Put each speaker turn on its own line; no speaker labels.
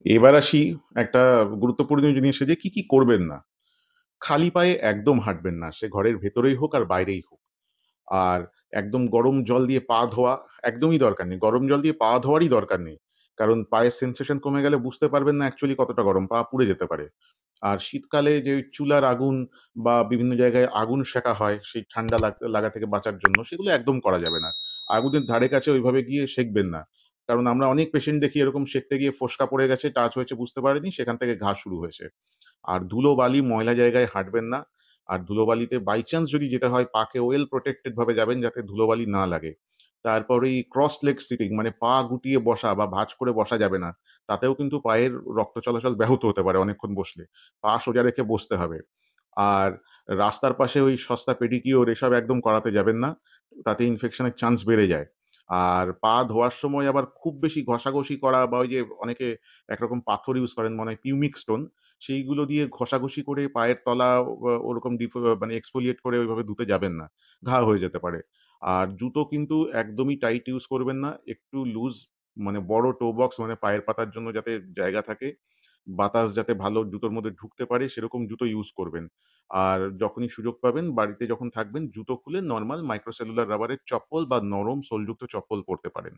এবার আসি একটা গুরুত্বপূর্ণ জিনিসে যে কি করবেন না। খালি পায়ে একদম হাঁটবেন না। সে ঘরের ভেতরেই হোক আর বাইরেই হোক। আর একদম গরম জল দিয়ে পা ধোয়া একদমই দরকার নেই। গরম জল দিয়ে পা ধোয়ারই দরকার নেই। কারণ পায়ের সেনসেশন কমে গেলে বুঝতে পারবেন না অ্যাকচুয়ালি কতটা গরম। পা পুড়ে যেতে পারে। আর শীতকালে যে ওই চুলার আগুন বা বিভিন্ন জায়গায় আগুন সেকা হয় সেই ঠান্ডা লাগা থেকে বাঁচার জন্য, সেগুলো একদম করা যাবে না। আগুনের ধারে কাছে ওইভাবে গিয়ে সেঁকবেন না। কারণ আমরা অনেক পেশেন্ট দেখি এরকম সেঁকতে গিয়ে ফোস্কা পড়ে গেছে, টাচ হয়েছে বুঝতে পারেনি, সেখান থেকে ঘা শুরু হয়েছে। আর ধুলোবালি, ময়লা জায়গায় হাঁটবেন না। আর ধুলোবালিতে বাই চান্স যদি যেতে হয়, পাকে ওয়েল প্রটেক্টেড ভাবে যাবেন যাতে ধুলোবালি না লাগে। তারপরে এই ক্রস লেগ সিটিং মানে পা গুটিয়ে বসা বা ভাঁজ করে বসা যাবে না। তাতেও কিন্তু পায়ের রক্ত চলাচল ব্যাহত হতে পারে অনেকক্ষণ বসলে। পা সোজা রেখে বসতে হবে। আর রাস্তার পাশে ওই সস্তা পেডিকিউর এসব একদম করাতে যাবেন না। তাতে ইনফেকশনের চান্স বেড়ে যায়। আর পা ধোয়ার সময় আবার খুব বেশি ঘষাঘষি করা বা ওই যে অনেকে একরকম পাথর ইউজ করেন মনে হয় পিউমিক স্টোন, সেইগুলো দিয়ে ঘষাঘষি করে পায়ের তলা ওরকম মানে এক্সফোলিয়েট করে ওইভাবে ধুতে যাবেন না। ঘা হয়ে যেতে পারে। আর জুতো কিন্তু একদমই টাইট ইউজ করবেন না। একটু লুজ মানে বড় টো বক্স মানে পায়ের পাতার জন্য যাতে জায়গা থাকে, বাতাস যাতে ভালো জুতোর মধ্যে ঢুকতে পারে সেরকম জুতো ইউজ করবেন। আর যখনই সুযোগ পাবেন বাড়িতে যখন থাকবেন জুতো খুলে নরমাল মাইক্রোসেলুলার রাবারের চপ্পল বা নরম সোলযুক্ত চপ্পল পরতে পারেন।